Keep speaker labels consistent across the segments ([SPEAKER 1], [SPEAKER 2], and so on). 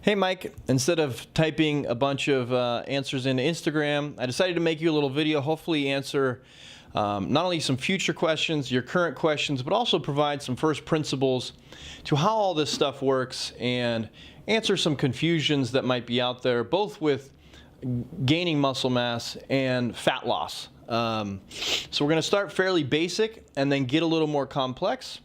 [SPEAKER 1] Hey Mike, instead of typing a bunch of answers into Instagram, I decided to make you a little video, hopefully answer not only some future questions, your current questions, but also provide some first principles to how all this stuff works and answer some confusions that might be out there, both with gaining muscle mass and fat loss. So we're going to start fairly basic and then get a little more complex.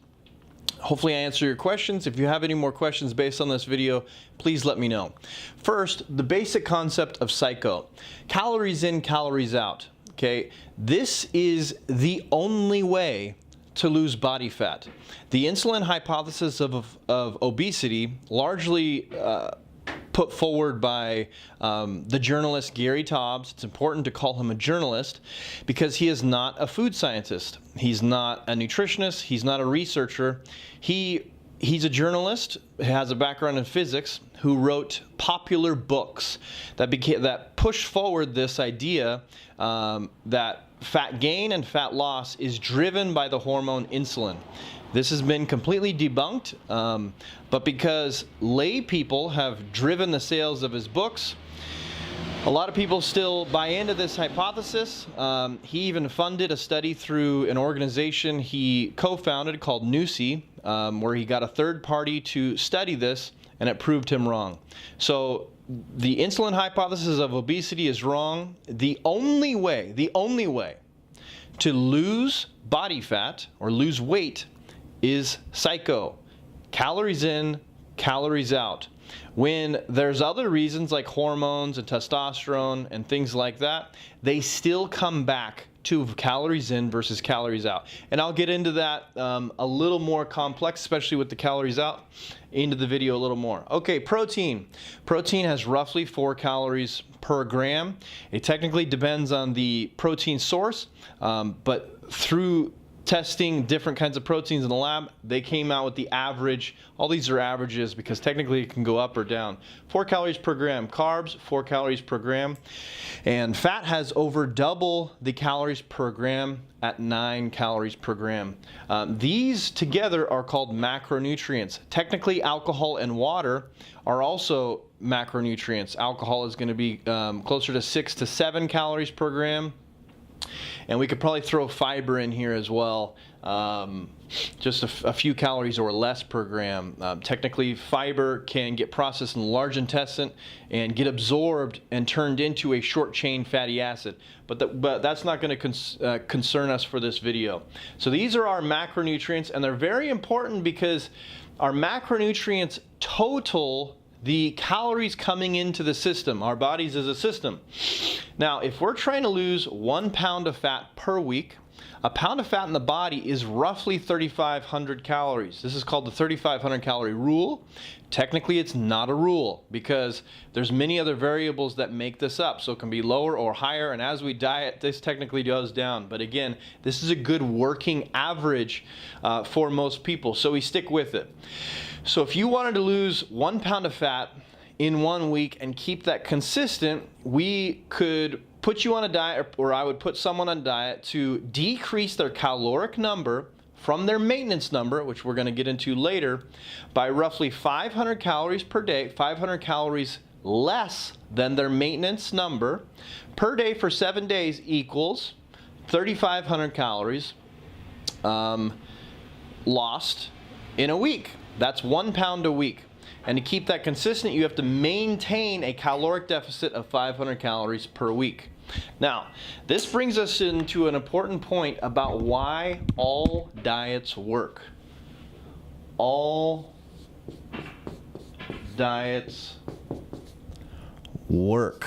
[SPEAKER 1] Hopefully I answer your questions. If you have any more questions based on this video, please let me know. First, the basic concept of psycho. Calories in, calories out. Okay, this is the only way to lose body fat. The insulin hypothesis of obesity, largely put forward by the journalist Gary Taubes. It's important to call him a journalist because he is not a food scientist. He's not a nutritionist. He's not a researcher. He's a journalist, has a background in physics, who wrote popular books that pushed forward this idea that fat gain and fat loss is driven by the hormone insulin. This has been completely debunked, but because lay people have driven the sales of his books, a lot of people still buy into this hypothesis. He even funded a study through an organization he co-founded called NUSI, where he got a third party to study this, and it proved him wrong. So the insulin hypothesis of obesity is wrong. The only way to lose body fat or lose weight is psycho. Calories in, calories out. When there's other reasons like hormones and testosterone and things like that, they still come back to calories in versus calories out. And I'll get into that a little more complex, especially with the calories out, into the video a little more. Okay, protein. Protein has roughly 4 calories per gram. It technically depends on the protein source, but through testing different kinds of proteins in the lab, they came out with the average. All these are averages because technically it can go up or down. 4 calories per gram. Carbs, 4 calories per gram. And fat has over double the calories per gram at 9 calories per gram. These together are called macronutrients. Technically, alcohol and water are also macronutrients. Alcohol is going to be closer to 6 to 7 calories per gram. And we could probably throw fiber in here as well, just a few calories or less per gram. Technically, fiber can get processed in the large intestine and get absorbed and turned into a short-chain fatty acid. But that's not going to concern us for this video. So these are our macronutrients, and they're very important because our macronutrients total the calories coming into the system. Our bodies is a system. Now, if we're trying to lose 1 pound of fat per week, a pound of fat in the body is roughly 3,500 calories. This is called the 3,500 calorie rule. Technically, it's not a rule because there's many other variables that make this up. So it can be lower or higher, and as we diet, this technically goes down. But again, this is a good working average for most people, so we stick with it. So if you wanted to lose 1 pound of fat in 1 week and keep that consistent, we could put you on a diet, or I would put someone on a diet to decrease their caloric number from their maintenance number, which we're going to get into later, by roughly 500 calories per day, 500 calories less than their maintenance number per day for 7 days equals 3,500 calories lost in a week. That's 1 pound a week. And to keep that consistent, you have to maintain a caloric deficit of 500 calories per week. Now, this brings us into an important point about why all diets work. All diets work.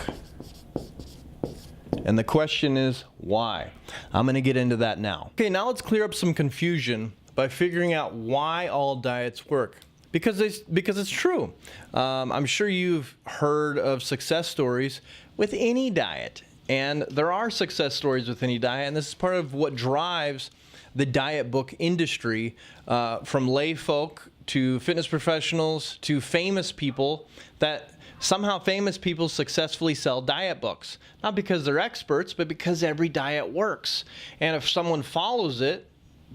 [SPEAKER 1] And the question is, why? I'm going to get into that now. Okay, now let's clear up some confusion by figuring out why all diets work. Because it's true. I'm sure you've heard of success stories with any diet. And there are success stories with any diet, and this is part of what drives the diet book industry, from lay folk to fitness professionals to famous people, that somehow famous people successfully sell diet books. Not because they're experts, but because every diet works. And if someone follows it,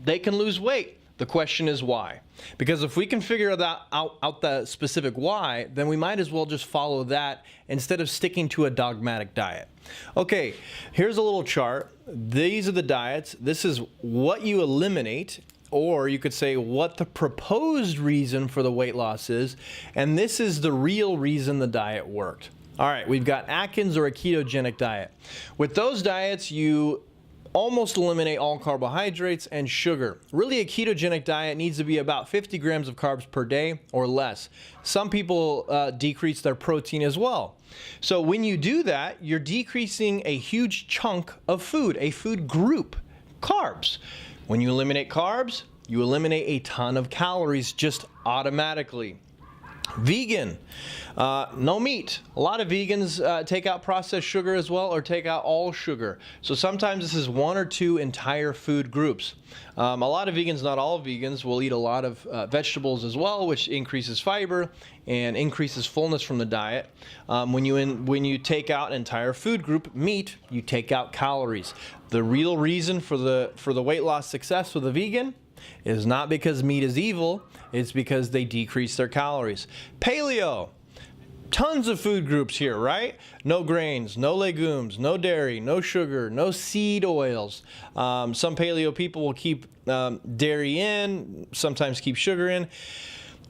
[SPEAKER 1] they can lose weight. The question is why. Because if we can figure that out the specific why, then we might as well just follow that instead of sticking to a dogmatic diet. Okay, here's a little chart. These are the diets. This is what you eliminate, or you could say what the proposed reason for the weight loss is, and this is the real reason the diet worked. All right, we've got Atkins or a ketogenic diet. With those diets, you almost eliminate all carbohydrates and sugar. Really, a ketogenic diet needs to be about 50 grams of carbs per day or less. Some people decrease their protein as well. So when you do that, you're decreasing a huge chunk of food, a food group, carbs. When you eliminate carbs, you eliminate a ton of calories just automatically. Vegan, no meat. A lot of vegans take out processed sugar as well, or take out all sugar. So sometimes this is one or two entire food groups. A lot of vegans, not all vegans, will eat a lot of vegetables as well, which increases fiber and increases fullness from the diet. When you take out an entire food group, meat, you take out calories. The real reason for the weight loss success with a vegan is not because meat is evil, it's because they decrease their calories. Paleo, tons of food groups here, right? No grains, no legumes, no dairy, no sugar, no seed oils. Some paleo people will keep dairy in, sometimes keep sugar in.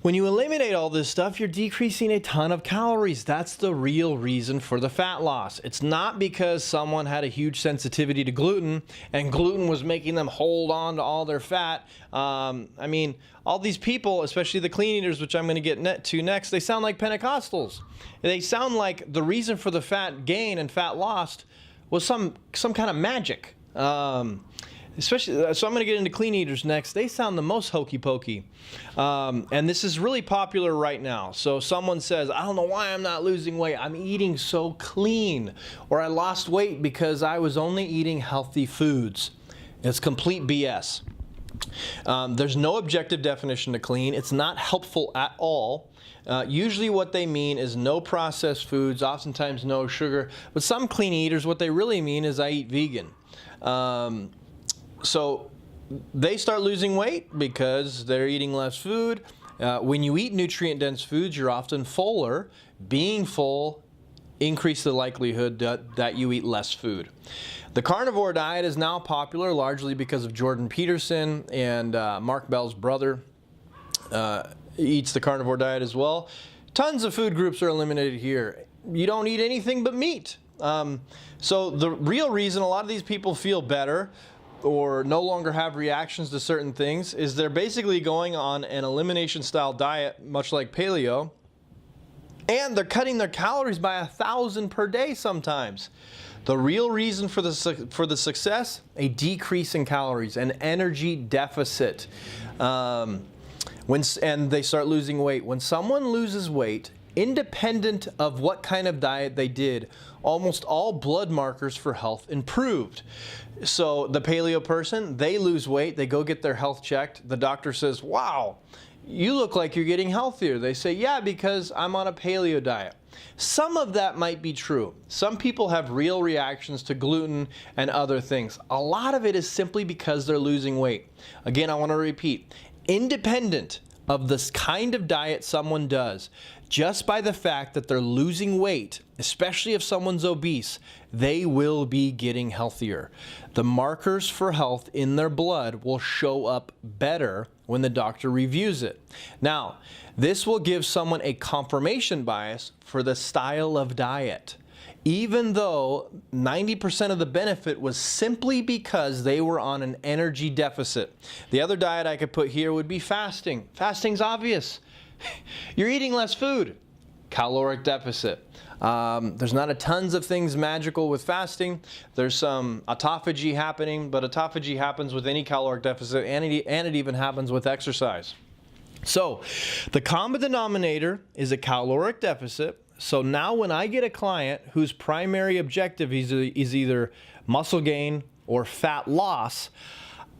[SPEAKER 1] When you eliminate all this stuff, you're decreasing a ton of calories. That's the real reason for the fat loss. It's not because someone had a huge sensitivity to gluten and gluten was making them hold on to all their fat. I mean, all these people, especially the clean eaters, which I'm going to get to next, they sound like Pentecostals. They sound like the reason for the fat gain and fat loss was some kind of magic. Especially, so I'm going to get into clean eaters next. They sound the most hokey pokey. And this is really popular right now. So someone says, I don't know why I'm not losing weight. I'm eating so clean. Or I lost weight because I was only eating healthy foods. It's complete BS. There's no objective definition to clean. It's not helpful at all. Usually what they mean is no processed foods, oftentimes no sugar. But some clean eaters, what they really mean is I eat vegan. So they start losing weight because they're eating less food. When you eat nutrient-dense foods, you're often fuller. Being full increases the likelihood that you eat less food. The carnivore diet is now popular largely because of Jordan Peterson, and Mark Bell's brother eats the carnivore diet as well. Tons of food groups are eliminated here. You don't eat anything but meat. So the real reason a lot of these people feel better or no longer have reactions to certain things is they're basically going on an elimination style diet, much like paleo, and they're cutting their calories by 1,000 per day sometimes. The real reason for the success, a decrease in calories, an energy deficit. And they start losing weight. When someone loses weight, independent of what kind of diet they did, almost all blood markers for health improved. So the paleo person, they lose weight, they go get their health checked. The doctor says, wow, you look like you're getting healthier. They say, yeah, because I'm on a paleo diet. Some of that might be true. Some people have real reactions to gluten and other things. A lot of it is simply because they're losing weight. Again, I want to repeat, independent of this kind of diet someone does, just by the fact that they're losing weight, especially if someone's obese, they will be getting healthier. The markers for health in their blood will show up better when the doctor reviews it. Now, this will give someone a confirmation bias for the style of diet, even though 90% of the benefit was simply because they were on an energy deficit. The other diet I could put here would be fasting. Fasting's obvious. You're eating less food. Caloric deficit. There's not a tons of things magical with fasting. There's some autophagy happening, but autophagy happens with any caloric deficit, and it even happens with exercise. So the common denominator is a caloric deficit. So now when I get a client whose primary objective is either muscle gain or fat loss,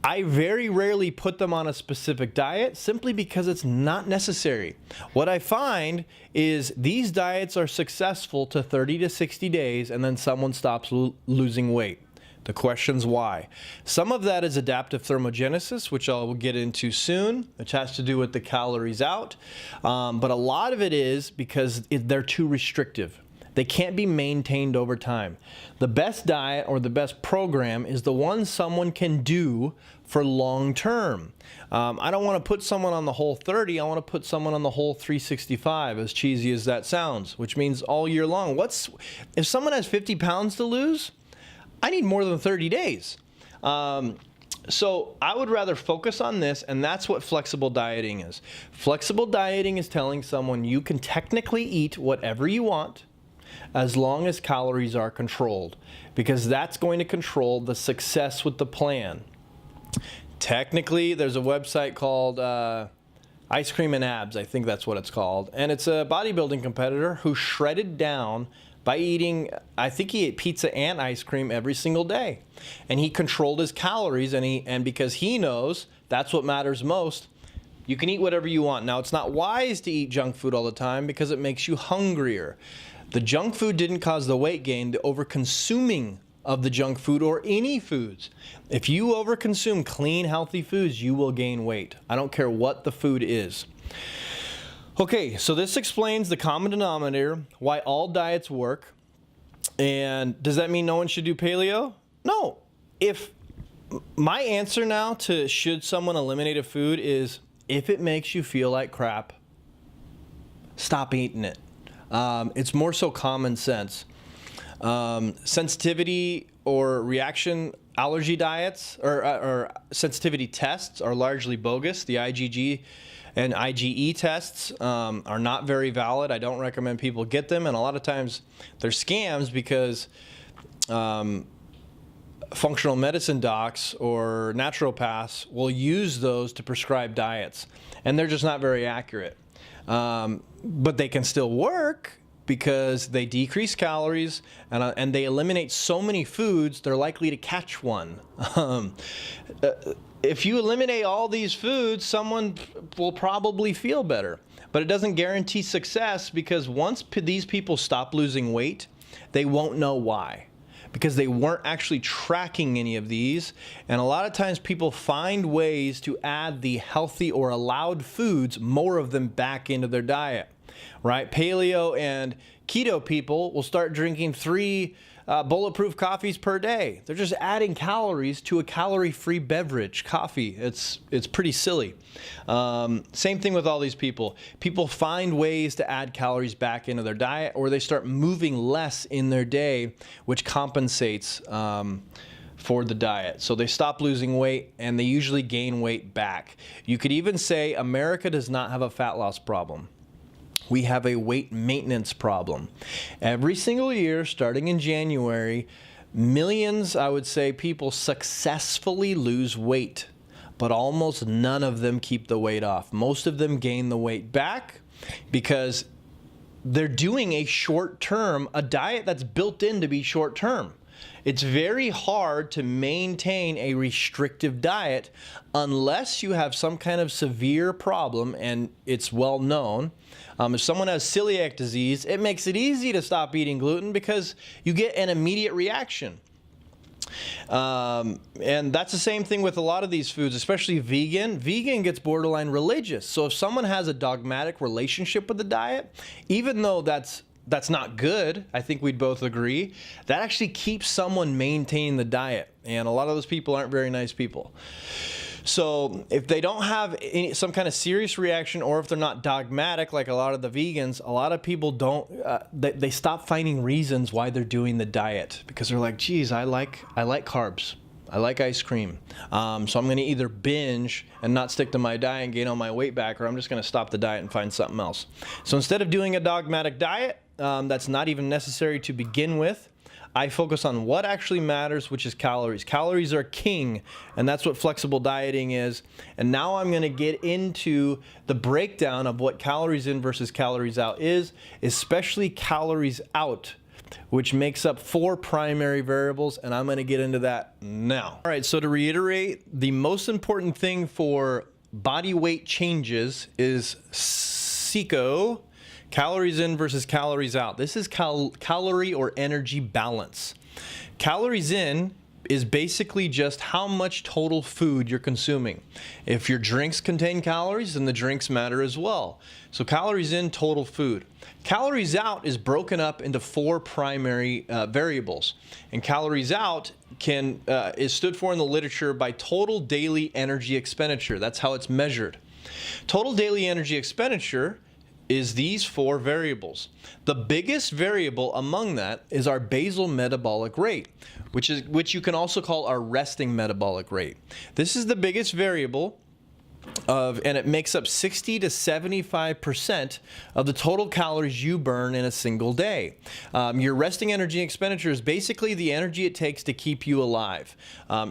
[SPEAKER 1] I very rarely put them on a specific diet simply because it's not necessary. What I find is these diets are successful to 30 to 60 days and then someone stops losing weight. The question's why. Some of that is adaptive thermogenesis, which I will get into soon, which has to do with the calories out. But a lot of it is because they're too restrictive. They can't be maintained over time. The best diet or the best program is the one someone can do for long term. I don't want to put someone on the Whole30. I want to put someone on the Whole365, as cheesy as that sounds, which means all year long. If someone has 50 pounds to lose, I need more than 30 days. So I would rather focus on this, and that's what flexible dieting is. Flexible dieting is telling someone you can technically eat whatever you want, as long as calories are controlled, because that's going to control the success with the plan. Technically, there's a website called Ice Cream and Abs, I think that's what it's called, and it's a bodybuilding competitor who shredded down by eating, I think he ate pizza and ice cream every single day, and he controlled his calories, and because he knows that's what matters most, you can eat whatever you want. Now, it's not wise to eat junk food all the time because it makes you hungrier. The junk food didn't cause the weight gain, the over-consuming of the junk food or any foods. If you overconsume clean, healthy foods, you will gain weight. I don't care what the food is. Okay, so this explains the common denominator, why all diets work. And does that mean no one should do paleo? No. If my answer now to should someone eliminate a food is if it makes you feel like crap, stop eating it. It's more so common sense. Sensitivity or reaction allergy diets or sensitivity tests are largely bogus. The IgG and IgE tests are not very valid. I don't recommend people get them, and a lot of times they're scams because functional medicine docs or naturopaths will use those to prescribe diets, and they're just not very accurate. But they can still work because they decrease calories and they eliminate so many foods, they're likely to catch one. If you eliminate all these foods, someone will probably feel better. But it doesn't guarantee success because once these people stop losing weight, they won't know why, because they weren't actually tracking any of these. And a lot of times people find ways to add the healthy or allowed foods, more of them, back into their diet, right? Paleo and keto people will start drinking 3 bulletproof coffees per day. They're just adding calories to a calorie-free beverage, coffee. It's pretty silly. Same thing with all these people. People find ways to add calories back into their diet, or they start moving less in their day, which compensates for the diet. So they stop losing weight, and they usually gain weight back. You could even say America does not have a fat loss problem. We have a weight maintenance problem. Every single year, starting in January, millions, I would say, people successfully lose weight, but almost none of them keep the weight off. Most of them gain the weight back because they're doing a diet that's built in to be short-term. It's very hard to maintain a restrictive diet unless you have some kind of severe problem, and it's well known. If someone has celiac disease, it makes it easy to stop eating gluten because you get an immediate reaction. And that's the same thing with a lot of these foods, especially vegan. Vegan gets borderline religious. So if someone has a dogmatic relationship with the diet, even though that's not good, I think we'd both agree, that actually keeps someone maintaining the diet. And a lot of those people aren't very nice people. So if they don't have some kind of serious reaction, or if they're not dogmatic like a lot of the vegans, a lot of people don't, they stop finding reasons why they're doing the diet, because they're like, geez, I like carbs. I like ice cream. So I'm going to either binge and not stick to my diet and gain all my weight back, or I'm just going to stop the diet and find something else. So instead of doing a dogmatic diet, that's not even necessary to begin with, I focus on what actually matters, which is calories. Calories are king, and that's what flexible dieting is. And now I'm going to get into the breakdown of what calories in versus calories out is, especially calories out, which makes up 4 primary variables, and I'm going to get into that now. All right, so to reiterate, the most important thing for body weight changes is CICO, calories in versus calories out. This is calorie or energy balance. Calories in is basically just how much total food you're consuming. If your drinks contain calories, then the drinks matter as well. So calories in, total food. Calories out is broken up into 4 primary variables. And calories out is stood for in the literature by total daily energy expenditure. That's how it's measured. Total daily energy expenditure is these 4 variables. The biggest variable among that is our basal metabolic rate, which you can also call our resting metabolic rate. This is the biggest variable and it makes up 60 to 75% of the total calories you burn in a single day. Your resting energy expenditure is basically the energy it takes to keep you alive.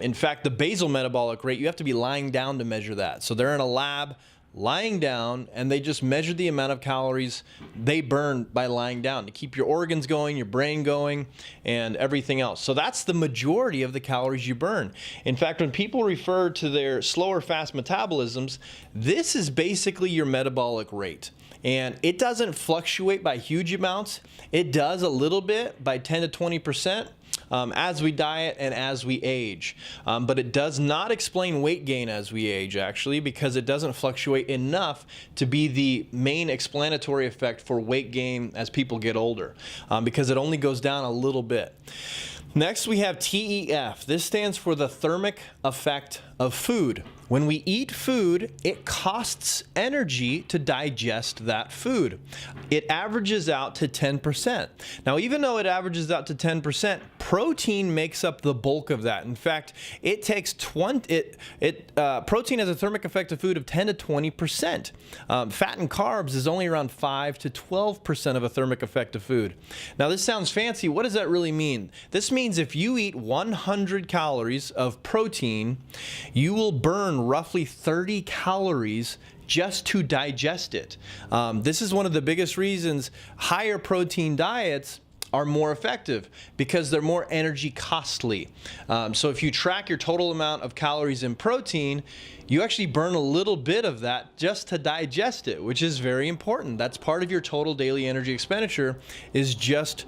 [SPEAKER 1] In fact, the basal metabolic rate, you have to be lying down to measure that. So they're in a lab lying down, and they just measure the amount of calories they burn by lying down to keep your organs going, your brain going, and everything else. So that's the majority of the calories you burn. In fact, when people refer to their slow or fast metabolisms, this is basically your metabolic rate. And it doesn't fluctuate by huge amounts. It does a little bit by 10 to 20%. As we diet and as we age. But it does not explain weight gain as we age, actually, because it doesn't fluctuate enough to be the main explanatory effect for weight gain as people get older, because it only goes down a little bit. Next, we have TEF. This stands for the thermic effect of food. When we eat food, it costs energy to digest that food. It averages out to 10%. Now, even though it averages out to 10%, protein makes up the bulk of that. In fact, it takes protein has a thermic effect of food of 10 to 20%. Fat and carbs is only around 5 to 12% of a thermic effect of food. Now, this sounds fancy. What does that really mean? This means if you eat 100 calories of protein, you will burn roughly 30 calories just to digest it. This is one of the biggest reasons higher protein diets are more effective, because they're more energy costly. So if you track your total amount of calories in protein, you actually burn a little bit of that just to digest it, which is very important. That's part of your total daily energy expenditure, is just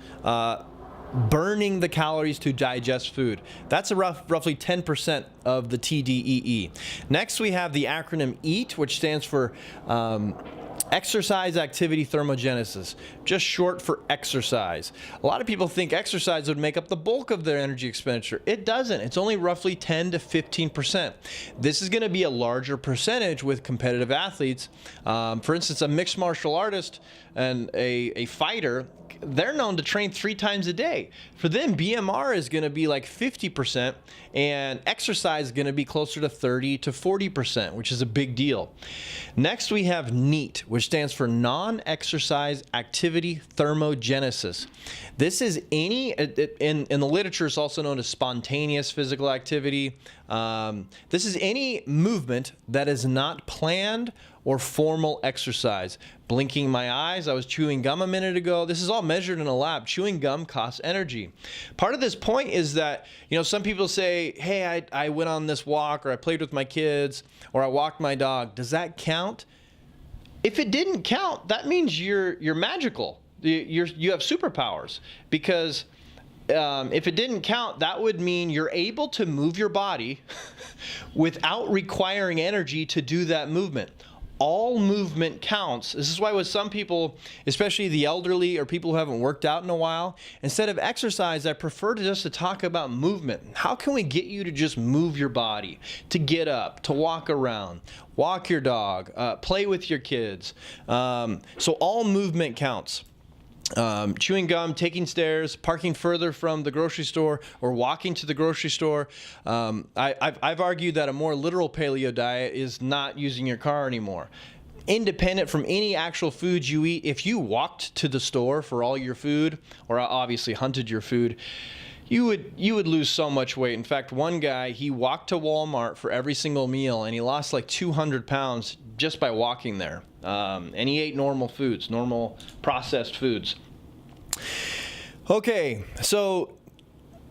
[SPEAKER 1] burning the calories to digest food. That's roughly 10% of the TDEE. Next, we have the acronym EAT, which stands for exercise activity thermogenesis, just short for exercise. A lot of people think exercise would make up the bulk of their energy expenditure. It doesn't. It's only roughly 10 to 15%. This is going to be a larger percentage with competitive athletes. For instance, a mixed martial artist and a fighter, they're known to train 3 times a day. For them, BMR is going to be like 50%, and exercise is going to be closer to 30 to 40%, which is a big deal. Next, we have NEAT, which stands for non-exercise activity thermogenesis. This is any, in the literature, it's also known as spontaneous physical activity. This is any movement that is not planned or formal exercise. Blinking my eyes, I was chewing gum a minute ago. This is all measured in a lab. Chewing gum costs energy. Part of this point is that, some people say, hey, I went on this walk, or I played with my kids, or I walked my dog. Does that count? If it didn't count, that means you're magical. You have superpowers, because if it didn't count, that would mean you're able to move your body without requiring energy to do that movement. All movement counts. This is why with some people, especially the elderly or people who haven't worked out in a while, instead of exercise, I prefer to talk about movement. How can we get you to just move your body, to get up, to walk around, walk your dog, play with your kids? So all movement counts. Chewing gum, taking stairs, parking further from the grocery store, or walking to the grocery store. I've argued that a more literal paleo diet is not using your car anymore. Independent from any actual foods you eat, if you walked to the store for all your food, or obviously hunted your food, you would lose so much weight. In fact, one guy, he walked to Walmart for every single meal, and he lost like 200 pounds just by walking there. And he ate normal foods, normal processed foods. Okay, so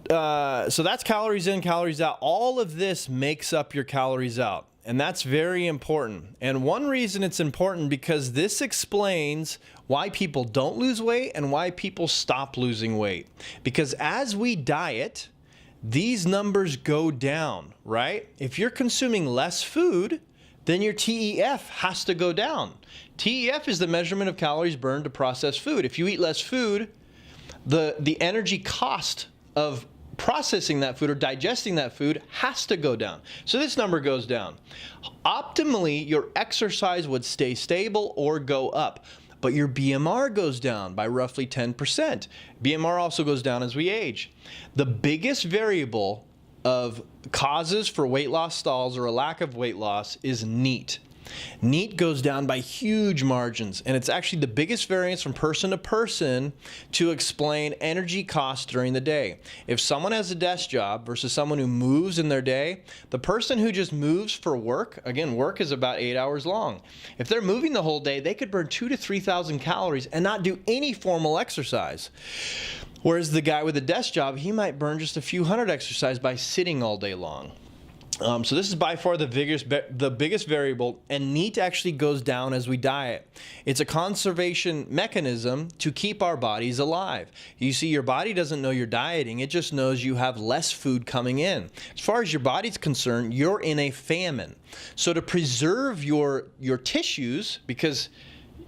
[SPEAKER 1] that's calories in, calories out. All of this makes up your calories out, and that's very important. And one reason it's important, because this explains why people don't lose weight and why people stop losing weight. Because as we diet, these numbers go down, right? If you're consuming less food, then your TEF has to go down. TEF is the measurement of calories burned to process food. If you eat less food, the energy cost of processing that food or digesting that food has to go down. So this number goes down. Optimally, your exercise would stay stable or go up, but your BMR goes down by roughly 10%. BMR also goes down as we age. The biggest variable of causes for weight loss stalls or a lack of weight loss is NEAT. NEAT goes down by huge margins, and it's actually the biggest variance from person to person to explain energy costs during the day. If someone has a desk job versus someone who moves in their day, the person who just moves for work, again, work is about 8 hours long. If they're moving the whole day, they could burn 2,000 to 3,000 calories and not do any formal exercise. Whereas the guy with a desk job, he might burn just a few hundred exercise by sitting all day long. So this is by far the biggest variable, and NEAT actually goes down as we diet. It's a conservation mechanism to keep our bodies alive. You see, your body doesn't know you're dieting, it just knows you have less food coming in. As far as your body's concerned, you're in a famine. So to preserve your tissues, because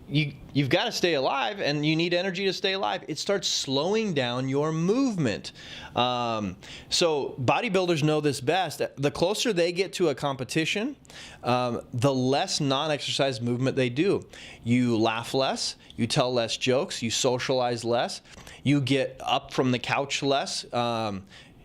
[SPEAKER 1] you've got to stay alive and you need energy to stay alive, it starts slowing down your movement. So bodybuilders know this best. The closer they get to a competition, the less non-exercise movement they do. You laugh less, you tell less jokes, you socialize less, you get up from the couch less,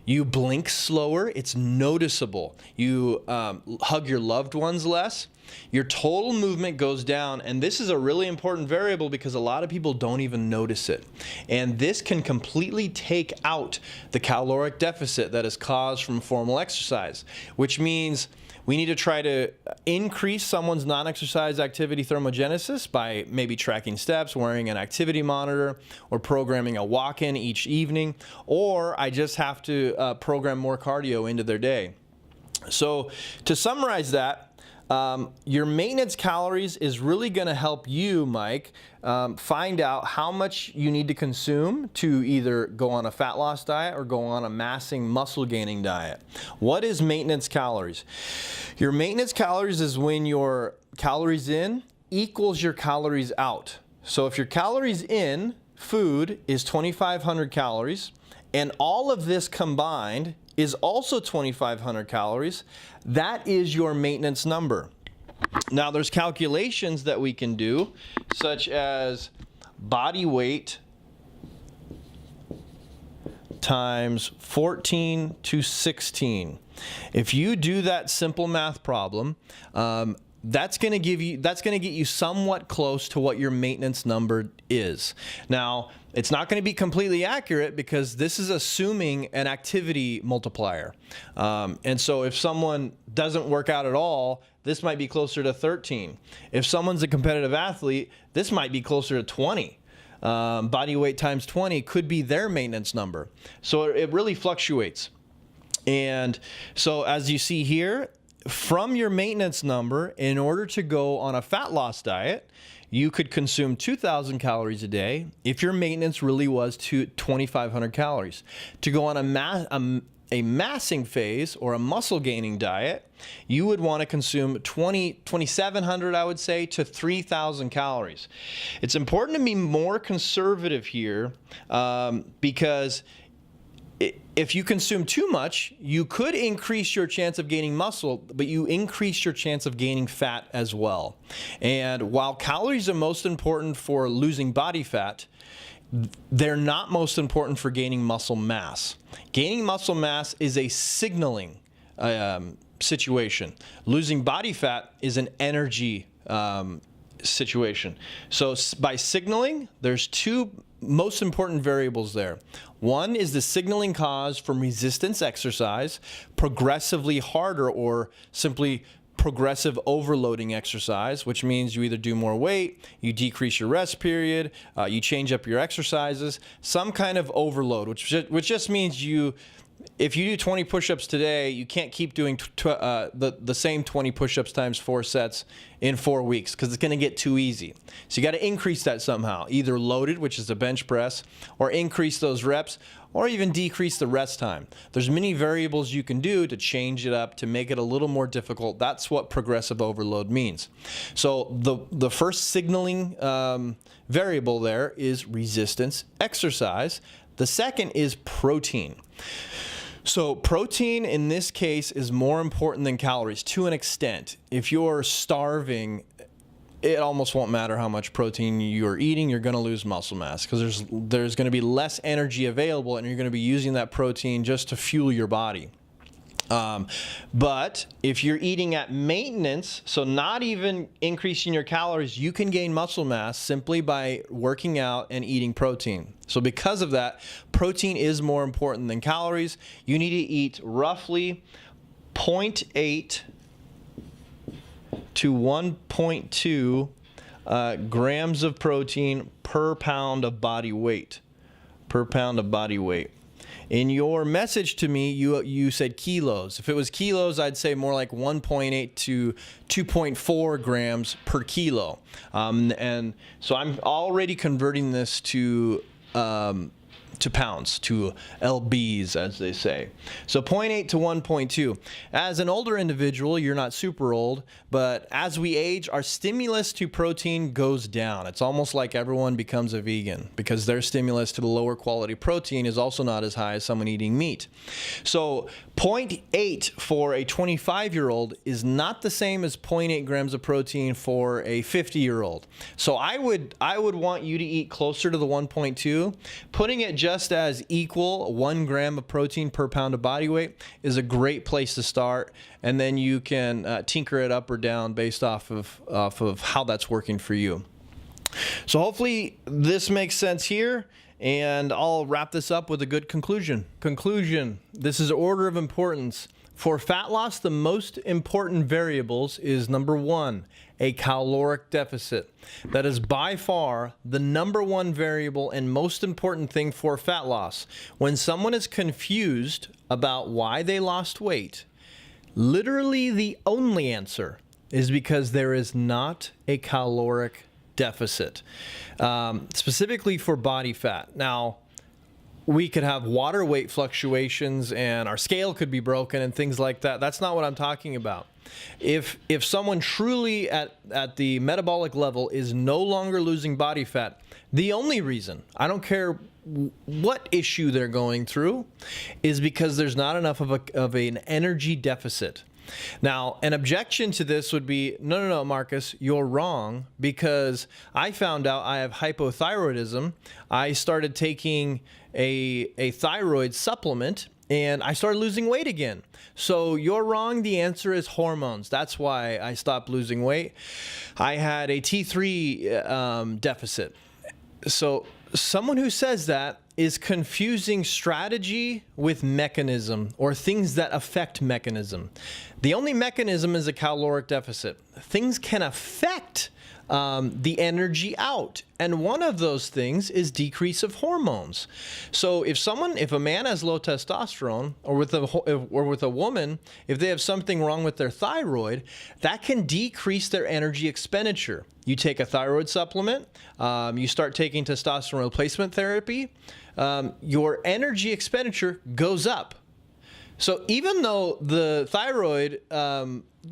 [SPEAKER 1] you blink slower, it's noticeable. You hug your loved ones less. Your total movement goes down, and this is a really important variable because a lot of people don't even notice it. And this can completely take out the caloric deficit that is caused from formal exercise, which means we need to try to increase someone's non-exercise activity thermogenesis by maybe tracking steps, wearing an activity monitor, or programming a walk-in each evening, or I just have to program more cardio into their day. So to summarize that, your maintenance calories is really going to help you, Mike, find out how much you need to consume to either go on a fat loss diet or go on a massing muscle gaining diet. What is maintenance calories? Your maintenance calories is when your calories in equals your calories out. So if your calories in food is 2,500 calories and all of this combined is also 2,500 calories, that is your maintenance number. Now there's calculations that we can do, such as body weight times 14 to 16. If you do that simple math problem, that's going to get you somewhat close to what your maintenance number is. Now, it's not going to be completely accurate because this is assuming an activity multiplier. And so if someone doesn't work out at all, this might be closer to 13. If someone's a competitive athlete, this might be closer to 20. Body weight times 20 could be their maintenance number. So it really fluctuates. And so as you see here, from your maintenance number, in order to go on a fat loss diet, you could consume 2,000 calories a day if your maintenance really was 2,500 calories. To go on a massing phase or a muscle gaining diet, you would want to consume 2,700, I would say, to 3,000 calories. It's important to be more conservative here because if you consume too much, you could increase your chance of gaining muscle, but you increase your chance of gaining fat as well. And while calories are most important for losing body fat, they're not most important for gaining muscle mass. Gaining muscle mass is a signaling situation. Losing body fat is an energy situation. So by signaling, there's two most important variables there. One is the signaling cause from resistance exercise, progressively harder or simply progressive overloading exercise, which means you either do more weight, you decrease your rest period, you change up your exercises, some kind of overload, which just means you if you do 20 push-ups today, you can't keep doing the same 20 push-ups times 4 sets in 4 weeks because it's going to get too easy. So you got to increase that somehow, either loaded, which is the bench press, or increase those reps, or even decrease the rest time. There's many variables you can do to change it up to make it a little more difficult. That's what progressive overload means. So the first signaling variable there is resistance exercise. The second is protein. So protein in this case is more important than calories to an extent. If you're starving, it almost won't matter how much protein you're eating, you're going to lose muscle mass because there's going to be less energy available and you're going to be using that protein just to fuel your body. But if you're eating at maintenance, so not even increasing your calories, you can gain muscle mass simply by working out and eating protein. So because of that, protein is more important than calories. You need to eat roughly 0.8 to 1.2 grams of protein per pound of body weight. In your message to me, you said kilos. If it was kilos, I'd say more like 1.8 to 2.4 grams per kilo. And so I'm already converting this to pounds, to lbs, as they say. So 0.8 to 1.2. As an older individual, you're not super old, but as we age, our stimulus to protein goes down. It's almost like everyone becomes a vegan because their stimulus to the lower quality protein is also not as high as someone eating meat. So 0.8 for a 25-year-old is not the same as 0.8 grams of protein for a 50-year-old. So I would want you to eat closer to the 1.2. Putting it just as equal 1 gram of protein per pound of body weight is a great place to start, and then you can tinker it up or down based off of how that's working for you. So hopefully this makes sense here, and I'll wrap this up with a good conclusion. This is order of importance. For fat loss, the most important variables is number 1, a caloric deficit. That is by far the number 1 variable and most important thing for fat loss. When someone is confused about why they lost weight, literally the only answer is because there is not a caloric deficit, specifically for body fat. Now, we could have water weight fluctuations and our scale could be broken and things like that. That's not what I'm talking about. If someone truly at the metabolic level is no longer losing body fat, the only reason, I don't care what issue they're going through, is because there's not enough of an energy deficit. Now, an objection to this would be, no, Marcus, you're wrong, because I found out I have hypothyroidism. I started taking a thyroid supplement, and I started losing weight again. So you're wrong. The answer is hormones. That's why I stopped losing weight. I had a T3 deficit. So someone who says that is confusing strategy with mechanism, or things that affect mechanism. The only mechanism is a caloric deficit. Things can affect the energy out, and one of those things is decrease of hormones. So if a man has low testosterone, or with a woman, if they have something wrong with their thyroid, that can decrease their energy expenditure. You take a thyroid supplement, you start taking testosterone replacement therapy, your energy expenditure goes up. So even though the thyroid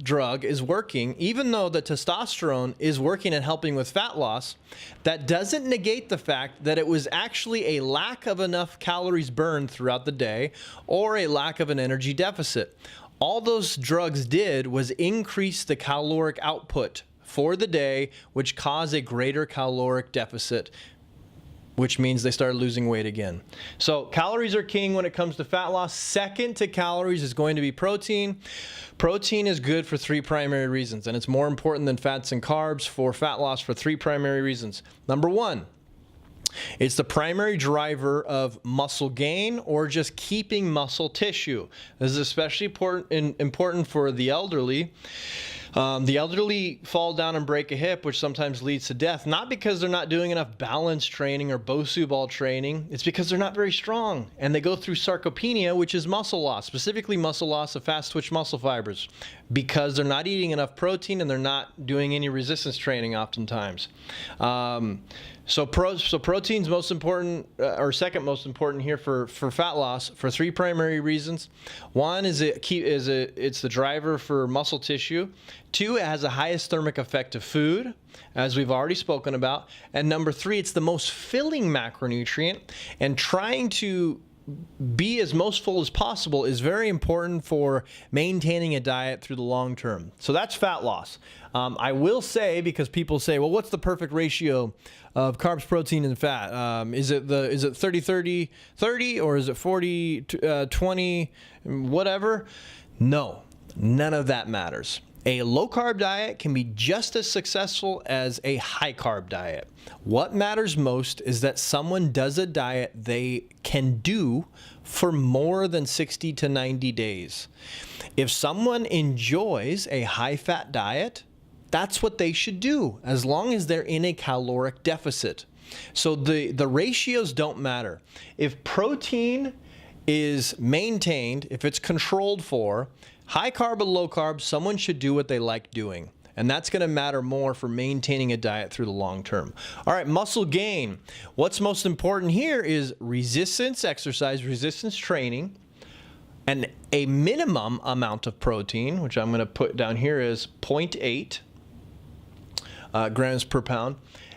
[SPEAKER 1] drug is working, even though the testosterone is working and helping with fat loss, that doesn't negate the fact that it was actually a lack of enough calories burned throughout the day, or a lack of an energy deficit. All those drugs did was increase the caloric output for the day, which caused a greater caloric deficit, which means they started losing weight again. So calories are king when it comes to fat loss. Second to calories is going to be protein. Protein is good for 3 primary reasons, and it's more important than fats and carbs for fat loss for 3 primary reasons. Number 1, it's the primary driver of muscle gain or just keeping muscle tissue. This is especially important for the elderly. The elderly fall down and break a hip, which sometimes leads to death, not because they're not doing enough balance training or Bosu ball training. It's because they're not very strong, and they go through sarcopenia, which is muscle loss, specifically muscle loss of fast twitch muscle fibers, because they're not eating enough protein and they're not doing any resistance training oftentimes. So protein's most important, or second most important here for fat loss for three primary reasons. One is it's the driver for muscle tissue. Two, it has the highest thermic effect of food, as we've already spoken about. And number three, it's the most filling macronutrient. And trying to be as most full as possible is very important for maintaining a diet through the long term. So that's fat loss. I will say, because people say, well, what's the perfect ratio of carbs, protein, and fat? Is it 30-30-30 or is it 40-20, whatever? No, none of that matters. A low-carb diet can be just as successful as a high-carb diet. What matters most is that someone does a diet they can do for more than 60 to 90 days. If someone enjoys a high-fat diet, that's what they should do, as long as they're in a caloric deficit. So the ratios don't matter. If protein is maintained, if it's controlled for, high carb or low carb, someone should do what they like doing. And that's going to matter more for maintaining a diet through the long term. All right, muscle gain. What's most important here is resistance exercise, resistance training, and a minimum amount of protein, which I'm going to put down here is 0.8 grams per pound,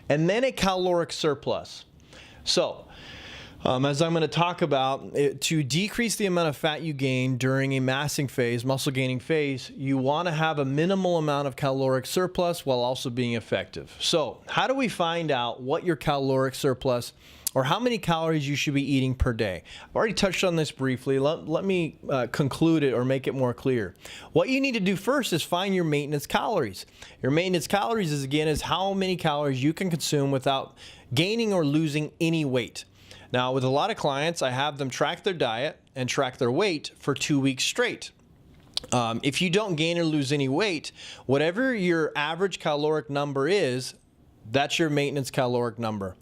[SPEAKER 1] and then a caloric surplus. So, as I'm going to talk about, to decrease the amount of fat you gain during a massing phase, muscle gaining phase, you want to have a minimal amount of caloric surplus while also being effective. So how do we find out what your caloric surplus or how many calories you should be eating per day? I've already touched on this briefly. Let me conclude it or make it more clear. What you need to do first is find your maintenance calories. Your maintenance calories is how many calories you can consume without gaining or losing any weight. Now, with a lot of clients, I have them track their diet and track their weight for 2 weeks straight. If you don't gain or lose any weight, whatever your average caloric number is, that's your maintenance caloric number.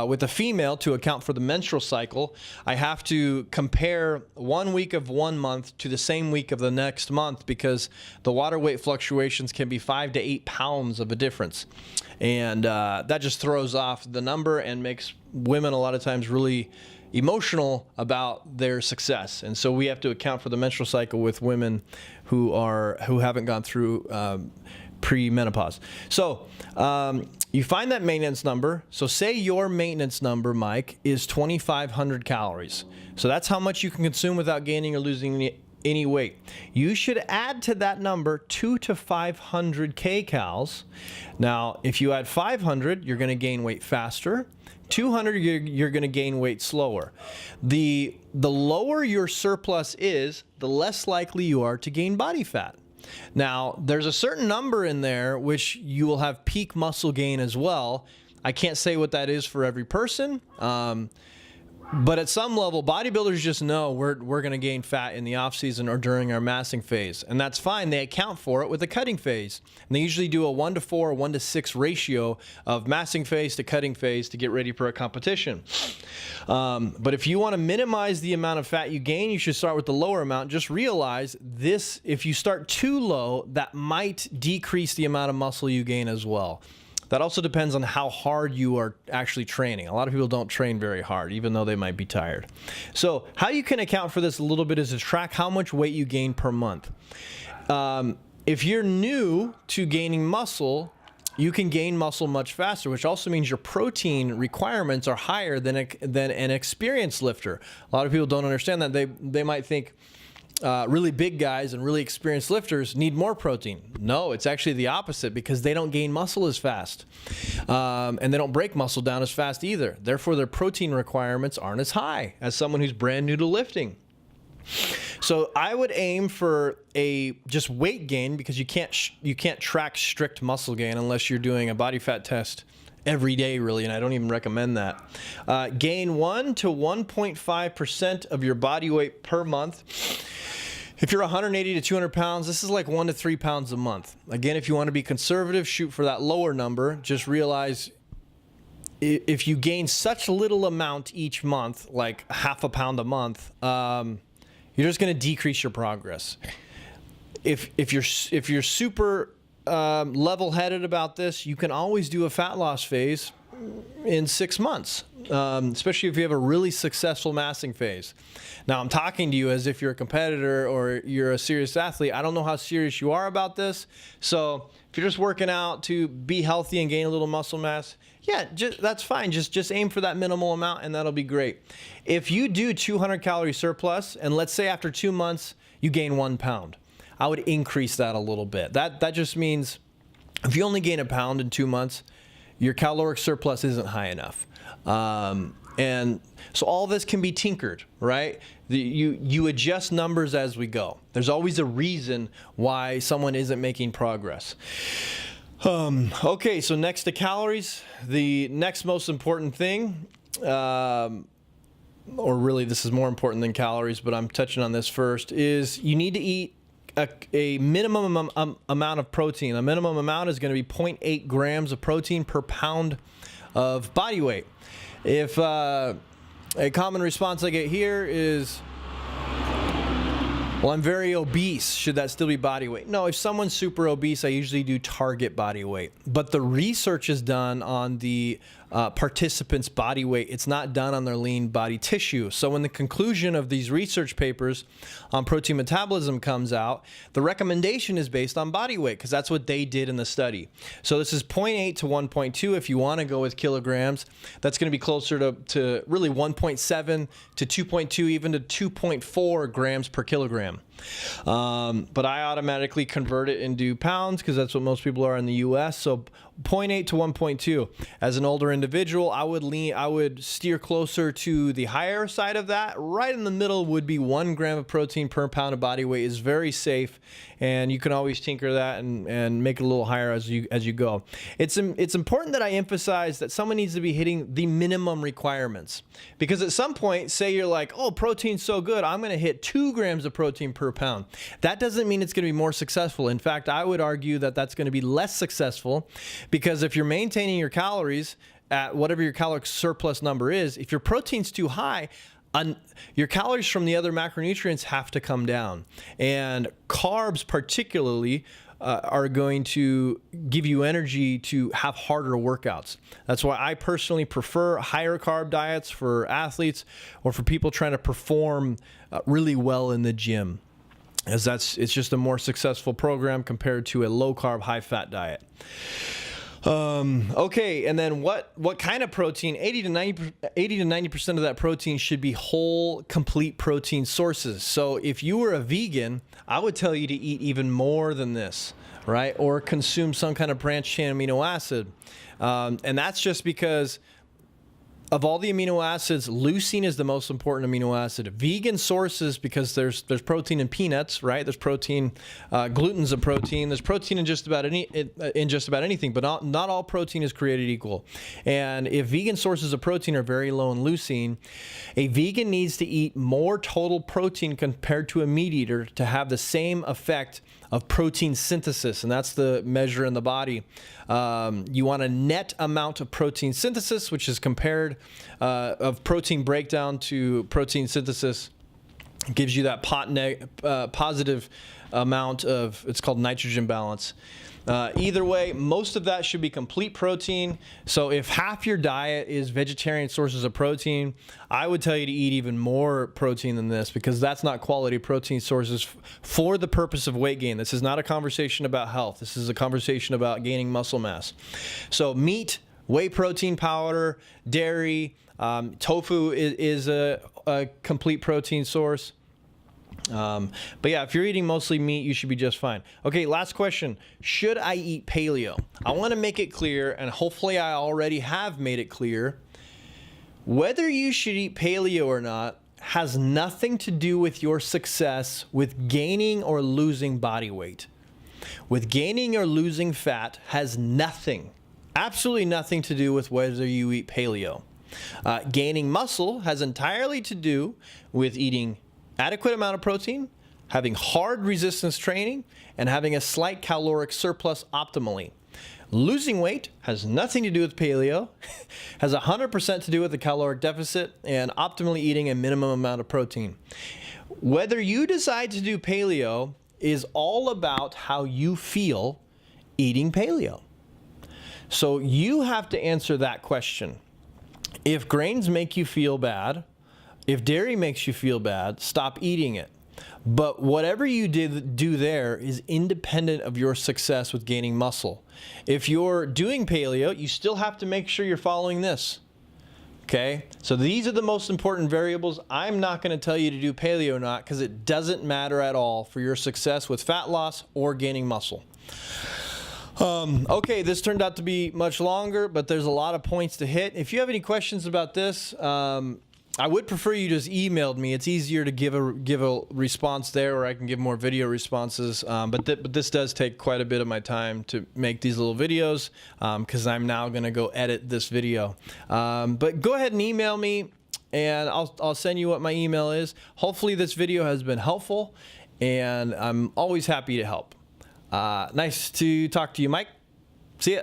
[SPEAKER 1] With a female, to account for the menstrual cycle, I have to compare 1 week of 1 month to the same week of the next month, because the water weight fluctuations can be 5 to 8 pounds of a difference. And that just throws off the number and makes women a lot of times really emotional about their success. And so we have to account for the menstrual cycle with women who haven't gone through pre-menopause. So you find that maintenance number. So say your maintenance number, Mike, is 2,500 calories. So that's how much you can consume without gaining or losing any weight. You should add to that number 200 to 500 kcals. Now, if you add 500, you're going to gain weight faster. 200, you're going to gain weight slower. The lower your surplus is, the less likely you are to gain body fat. Now, there's a certain number in there which you will have peak muscle gain as well. I can't say what that is for every person. But at some level, bodybuilders just know we're going to gain fat in the off season or during our massing phase. And that's fine. They account for it with a cutting phase. And they usually do a 1-to-4 or 1-to-6 ratio of massing phase to cutting phase to get ready for a competition. But if you want to minimize the amount of fat you gain, you should start with the lower amount. Just realize this, if you start too low, that might decrease the amount of muscle you gain as well. That also depends on how hard you are actually training. A lot of people don't train very hard, even though they might be tired. So how you can account for this a little bit is to track how much weight you gain per month. If you're new to gaining muscle, you can gain muscle much faster, which also means your protein requirements are higher than an experienced lifter. A lot of people don't understand that. They might think, really big guys and really experienced lifters need more protein. No, it's actually the opposite, because they don't gain muscle as fast. And they don't break muscle down as fast either. Therefore, their protein requirements aren't as high as someone who's brand new to lifting. So I would aim for just weight gain, because you can't track strict muscle gain unless you're doing a body fat test every day, really, and I don't even recommend that. Gain 1 to 1.5% of your body weight per month. If you're 180 to 200 pounds, this is like 1 to 3 pounds a month. Again, if you want to be conservative, shoot for that lower number. Just realize if you gain such little amount each month, like half a pound a month, you're just going to decrease your progress. If you're super level-headed about this, you can always do a fat loss phase in 6 months, especially if you have a really successful massing phase. Now, I'm talking to you as if you're a competitor or you're a serious athlete. I don't know how serious you are about this. So if you're just working out to be healthy and gain a little muscle mass, yeah, that's fine. Just aim for that minimal amount and that'll be great. If you do 200 calorie surplus and let's say after 2 months you gain 1 pound, I would increase that a little bit. That just means if you only gain a pound in 2 months, your caloric surplus isn't high enough. And so all this can be tinkered, right? You adjust numbers as we go. There's always a reason why someone isn't making progress. Okay, so next to calories, the next most important thing, or really this is more important than calories, but I'm touching on this first, is you need to eat a minimum amount of protein. A minimum amount is going to be 0.8 grams of protein per pound of body weight. If a common response I get here is, well, I'm very obese. Should that still be body weight? No, if someone's super obese, I usually do target body weight. But the research is done on the participant's body weight. It's not done on their lean body tissue. So when the conclusion of these research papers on protein metabolism comes out, the recommendation is based on body weight because that's what they did in the study. So this is 0.8 to 1.2 if you want to go with kilograms. That's going to be closer to really 1.7 to 2.2, even to 2.4 grams per kilogram. But I automatically convert it into pounds because that's what most people are in the US. So 0.8 to 1.2. As an older individual, I would steer closer to the higher side of that. Right in the middle would be 1 gram of protein per pound of body weight is very safe, and you can always tinker that and make it a little higher as you go. It's important that I emphasize that someone needs to be hitting the minimum requirements, because at some point, say you're like, oh, protein's so good, I'm going to hit 2 grams of protein per pound. That doesn't mean it's going to be more successful. In fact, I would argue that that's going to be less successful, because if you're maintaining your calories at whatever your caloric surplus number is, if your protein's too high, your calories from the other macronutrients have to come down. And carbs particularly are going to give you energy to have harder workouts. That's why I personally prefer higher carb diets for athletes or for people trying to perform really well in the gym, as it's just a more successful program compared to a low carb, high fat diet. Okay, and then what kind of protein? 80 to 90% of that protein should be whole, complete protein sources. So if you were a vegan, I would tell you to eat even more than this, right? Or consume some kind of branched chain amino acid. And that's just because of all the amino acids, leucine is the most important amino acid. Vegan sources, because there's protein in peanuts, right? There's protein, gluten's a protein. There's protein in just about anything, but not all protein is created equal. And if vegan sources of protein are very low in leucine, a vegan needs to eat more total protein compared to a meat eater to have the same effect of protein synthesis, and that's the measure in the body. You want a net amount of protein synthesis, which is compared of protein breakdown to protein synthesis. It gives you that positive amount of, it's called nitrogen balance. Either way, most of that should be complete protein. So if half your diet is vegetarian sources of protein, I would tell you to eat even more protein than this, because that's not quality protein sources for the purpose of weight gain. This is not a conversation about health. This is a conversation about gaining muscle mass. So meat, whey protein powder, dairy, tofu is a complete protein source. But yeah, if you're eating mostly meat, you should be just fine. Okay, last question. Should I eat paleo? I want to make it clear, and hopefully I already have made it clear, whether you should eat paleo or not has nothing to do with your success with gaining or losing body weight. With gaining or losing fat has nothing, absolutely nothing to do with whether you eat paleo. Gaining muscle has entirely to do with eating adequate amount of protein, having hard resistance training, and having a slight caloric surplus optimally. Losing weight has nothing to do with paleo, has 100% to do with the caloric deficit and optimally eating a minimum amount of protein. Whether you decide to do paleo is all about how you feel eating paleo. So you have to answer that question. If grains make you feel bad, if dairy makes you feel bad, stop eating it. But whatever you do there is independent of your success with gaining muscle. If you're doing paleo, you still have to make sure you're following this. Okay? So these are the most important variables. I'm not going to tell you to do paleo or not because it doesn't matter at all for your success with fat loss or gaining muscle. Okay, this turned out to be much longer, but there's a lot of points to hit. If you have any questions about this, I would prefer you just emailed me. It's easier to give a response there, or I can give more video responses. But this does take quite a bit of my time to make these little videos because I'm now going to go edit this video. But go ahead and email me, and I'll send you what my email is. Hopefully this video has been helpful, and I'm always happy to help. Nice to talk to you, Mike. See ya.